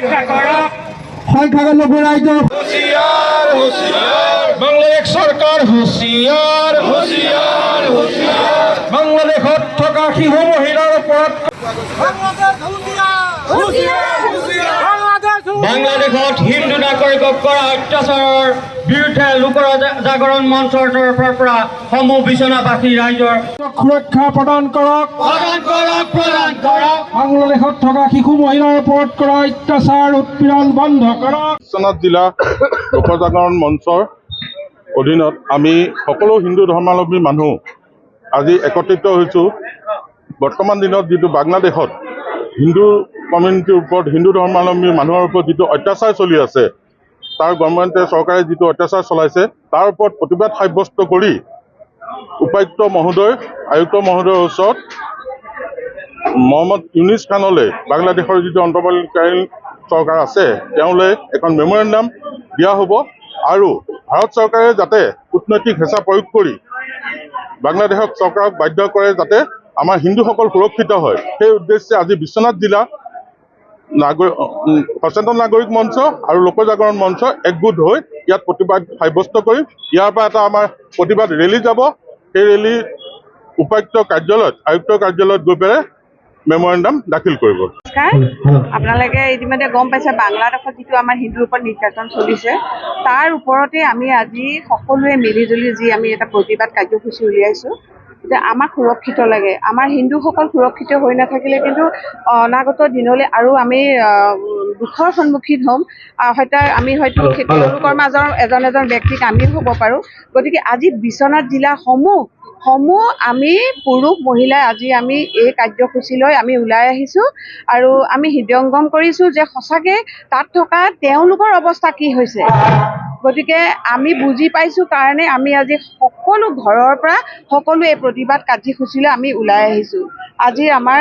পৰীক্ষা কৰক সংখ্যালঘু ৰাইজৰ হুঁচিয়াৰ হুঁচিয়াৰ বাংলাদেশ চৰকাৰ হুঁচিয়াৰ হুঁচিয়াৰ হুঁচিয়াৰ বাংলাদেশত থকা শিশু মহিলাৰ ওপৰত বাংলাদেশত হিন্দু নাগৰিকক কৰা অত্যাচাৰৰ বিৰুদ্ধে লোক জাগৰণ মঞ্চৰ তৰফৰ পৰা সমূহ বিচনাবাসী ৰাইজৰ সুৰক্ষা প্ৰদান কৰক। বাংলাদেশত থকা শিশু মহিলাৰ ওপৰত কৰা অত্যাচাৰ উৎপীড়ন বন্ধ কৰক। বিশ্বনাথ জিলা লোক জাগৰণ মঞ্চৰ অধীনত আমি সকলো হিন্দু ধৰ্মাৱলম্বী মানুহ আজি একত্ৰিত হৈছোঁ। বৰ্তমান দিনত যিটো বাংলাদেশত হিন্দু কমিউনিটিৰ ওপৰত হিন্দু ধৰ্মাৱলম্বী মানুহৰ ওপৰত যিটো অত্যাচাৰ চলি আছে, তাৰ গভৰ্ণমেণ্টে চৰকাৰে যিটো অত্যাচাৰ চলাইছে তাৰ ওপৰত প্ৰতিবাদ সাব্যস্ত কৰি উপায়ুক্ত মহোদয় আয়ুক্ত মহোদয়ৰ ওচৰত মহম্মদ ইউনিছ খানলৈ বাংলাদেশৰ যিটো অন্তৰ্বৰ্তীকালীন চৰকাৰ আছে তেওঁলৈ এখন মেমৰেণ্ডাম দিয়া হ'ব আৰু ভাৰত চৰকাৰে যাতে কূটনৈতিক হেঁচা প্ৰয়োগ কৰি বাংলাদেশক চৰকাৰক বাধ্য কৰে যাতে আমাৰ হিন্দুসকল সুৰক্ষিত হয়, সেই উদ্দেশ্যে আজি বিশ্বনাথ জিলা সচেতন নাগৰিক মঞ্চ আৰু লোক জাগৰণ মঞ্চ একগোট হৈ ইয়াত প্ৰতিবাদ সাব্যস্ত কৰিম। ইয়াৰ পৰা এটা আমাৰ প্ৰতিবাদ ৰেলী যাব, সেই ৰেলী উপায়ুক্ত কাৰ্যালয়ত আয়ুক্তৰ কাৰ্যালয়ত গৈ পেলাই মেমৰেণ্ডাম দাখিল কৰিব। আপোনালোকে ইতিমধ্যে গম পাইছে বাংলাদেশত যিটো আমাৰ হিন্দুৰ ওপৰত নিৰ্যাতন চলিছে তাৰ ওপৰতে আমি আজি সকলোৱে মিলিজুলি যি আমি এটা প্ৰতিবাদ কাৰ্যসূচী উলিয়াইছোঁ যে আমাক সুৰক্ষিত লাগে। আমাৰ হিন্দুসকল সুৰক্ষিত হৈ নাথাকিলে কিন্তু অনাগত দিনলৈ আৰু আমি দুখৰ সন্মুখীন হ'ম। আমি হয়তো তেওঁলোকৰ মাজৰ এজন ব্যক্তিক আমিও হ'ব পাৰোঁ। গতিকে আজি বিশ্বনাথ জিলাসমূহ আমি পুৰুষ মহিলাই আজি আমি এই কাৰ্যসূচীলৈ আমি ওলাই আহিছোঁ আৰু আমি হৃদয়ংগম কৰিছোঁ যে সঁচাকৈ তাত থকা তেওঁলোকৰ অৱস্থা কি হৈছে। গতিকে আমি বুজি পাইছোঁ কাৰণে আমি আজি সকলো ঘৰৰ পৰা সকলো এই প্ৰতিবাদ কাৰ্যসূচীলৈ আমি ওলাই আহিছোঁ। আজি আমাৰ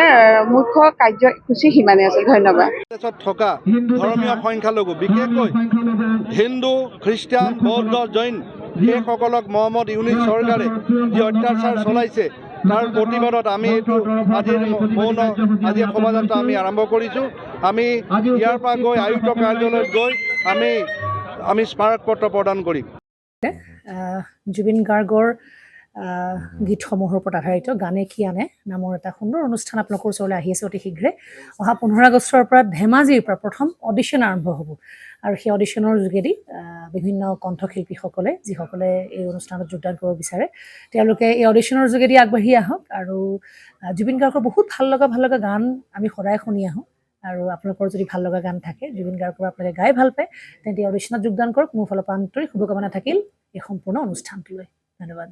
মুখ্য কাৰ্যসূচী সিমানেই আছিল। ধন্যবাদ। থকা ধৰ্মীয় সংখ্যালঘু বিশেষকৈ হিন্দু খ্ৰীষ্টান বৌদ্ধ জৈন সেইসকলক মহম্মদ ইউনিছ চৰকাৰে যি অত্যাচাৰ চলাইছে তাৰ প্ৰতিবাদত আমি এইটো আজিৰ শোভাযাত্ৰা আমি আৰম্ভ কৰিছোঁ। আমি ইয়াৰ পৰা গৈ আয়ুক্ত কাৰ্যালয়ত গৈ আমি স্মাৰক পত্ৰ প্ৰদান কৰিম। জুবিন গাৰ্গৰ গীতসমূহৰ ওপৰত আধাৰিত গানে কি আনে নামৰ এটা সুন্দৰ অনুষ্ঠান আপোনালোকৰ ওচৰলৈ আহি আছে অতি শীঘ্ৰে। অহা 15 আগষ্টৰ পৰা ধেমাজিৰ পৰা প্ৰথম অডিশ্যন আৰম্ভ হ'ব আৰু সেই অডিশ্যনৰ যোগেদি বিভিন্ন কণ্ঠশিল্পীসকলে যিসকলে এই অনুষ্ঠানত যোগদান কৰিব বিচাৰে তেওঁলোকে এই অডিশ্যনৰ যোগেদি আগবাঢ়ি আহক আৰু জুবিন গাৰ্গৰ বহুত ভাল লগা গান আমি সদায় শুনি আহোঁ আৰু আপোনালোকৰ যদি ভাল লগা গান থাকে জুবিন গাৰ্গৰ আপোনালোকে গাই ভাল পায় তেন্তে অডিশ্যনত যোগদান কৰক। মোৰ ফালৰ পৰা আন্তৰিক শুভকামনা থাকিল এই সম্পূৰ্ণ অনুষ্ঠানটোলৈ। ধন্যবাদ।